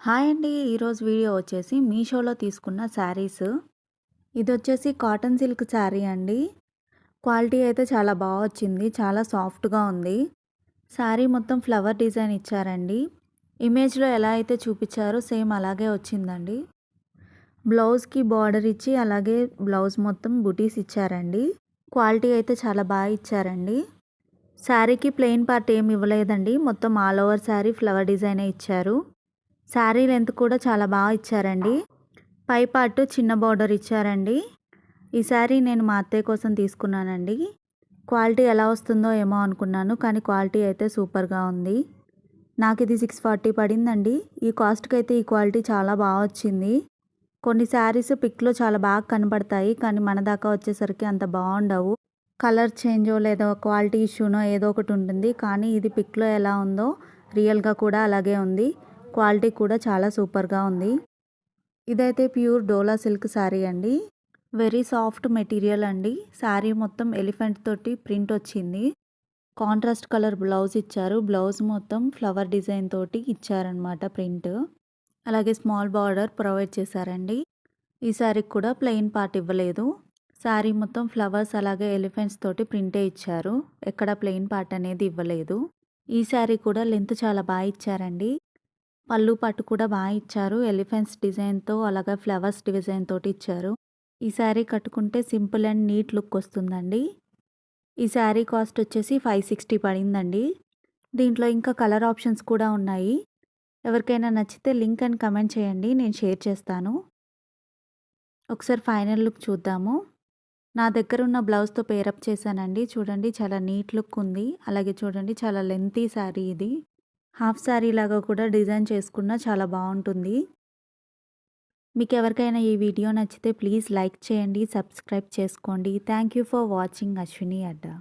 Hi అండి. ఈరోజు video వచ్చేసి మీషోలో తీసుకున్న శారీస్. ఇదొచ్చేసి కాటన్ సిల్క్ శారీ అండి. క్వాలిటీ అయితే చాలా వచ్చింది. చాలా సాఫ్ట్‌గా ఉంది. శారీ మొత్తం ఫ్లవర్ డిజైన్ ఇచ్చారండి. ఇమేజ్‌లో ఎలా అయితే చూపిచ్చారో సేమ్ అలాగే వచ్చిందండి. బ్లౌజ్‌కి బార్డర్ ఇచ్చి అలాగే బ్లౌజ్ మొత్తం బుటీస్ ఇచ్చారండి. క్వాలిటీ అయితే చాలా ఇచ్చారండి. శారీకి ప్లెయిన్ పార్ట్ ఏమి ఇవ్వలేదండి. మొత్తం ఆల్ ఓవర్ శారీ ఫ్లవర్ డిజైనే ఇచ్చారు. శారీ లెంత్ కూడా చాలా ఇచ్చారండి. పై పార్ట్ చిన్న బార్డర్ ఇచ్చారండి. ఈ శారీ నేను మా అత్తయ్య కోసం తీసుకున్నానండి. క్వాలిటీ ఎలా వస్తుందో ఏమో అనుకున్నాను, కానీ క్వాలిటీ అయితే సూపర్‌గా ఉంది. నాకు ఇది 640 పడిందండి. ఈ కాస్ట్‌కి అయితే ఈ క్వాలిటీ చాలా వచ్చింది. కొన్ని శారీస్ పిక్‌లో చాలా కనపడతాయి, కానీ మన దాకా వచ్చేసరికి అంత బాగుండవు. కలర్ చేంజో లేదా క్వాలిటీ ఇష్యూనో ఏదో ఒకటి ఉంటుంది. కానీ ఇది పిక్‌లో ఎలా ఉందో రియల్‌గా కూడా అలాగే ఉంది. క్వాలిటీ కూడా చాలా సూపర్‌గా ఉంది. ఇదైతే ప్యూర్ డోలా సిల్క్ శారీ అండి. వెరీ సాఫ్ట్ మెటీరియల్ అండి. శారీ మొత్తం ఎలిఫెంట్ తోటి ప్రింట్ వచ్చింది. కాంట్రాస్ట్ కలర్ బ్లౌజ్ ఇచ్చారు. బ్లౌజ్ మొత్తం ఫ్లవర్ డిజైన్ తోటి ఇచ్చారనమాట ప్రింట్. అలాగే స్మాల్ బార్డర్ ప్రొవైడ్ చేశారండి. ఈ శారీకి కూడా ప్లెయిన్ పార్ట్ ఇవ్వలేదు. శారీ మొత్తం ఫ్లవర్స్ అలాగే ఎలిఫెంట్స్ తోటి ప్రింటే ఇచ్చారు. ఎక్కడ ప్లెయిన్ పార్ట్ అనేది ఇవ్వలేదు. ఈ శారీ కూడా లెంత్ చాలా ఇచ్చారండి. పళ్ళు పట్టు కూడా ఇచ్చారు. ఎలిఫెంట్స్ డిజైన్‌తో అలాగే ఫ్లవర్స్ డిజైన్ తోటి ఇచ్చారు. ఈ శారీ కట్టుకుంటే సింపుల్ అండ్ నీట్ లుక్ వస్తుందండి. ఈ శారీ కాస్ట్ వచ్చేసి 560 పడిందండి. దీంట్లో ఇంకా కలర్ ఆప్షన్స్ కూడా ఉన్నాయి. ఎవరికైనా నచ్చితే లింక్ అని కమెంట్ చేయండి, నేను షేర్ చేస్తాను. ఒకసారి ఫైనల్ లుక్ చూద్దాము. నా దగ్గర ఉన్న బ్లౌజ్‌తో పేరప్ చేశానండి. చూడండి చాలా నీట్ లుక్ ఉంది. అలాగే చూడండి చాలా లెంతీ శారీ ఇది. హాఫ్ శారీ లాగా కూడా డిజైన్ చేసుకున్న చాలా బాగుంటుంది. మీకు ఎవరికైనా ఈ వీడియో నచ్చితే ప్లీజ్ లైక్ చేయండి, సబ్స్క్రైబ్ చేసుకోండి. Thank you for watching Ashwini Adda.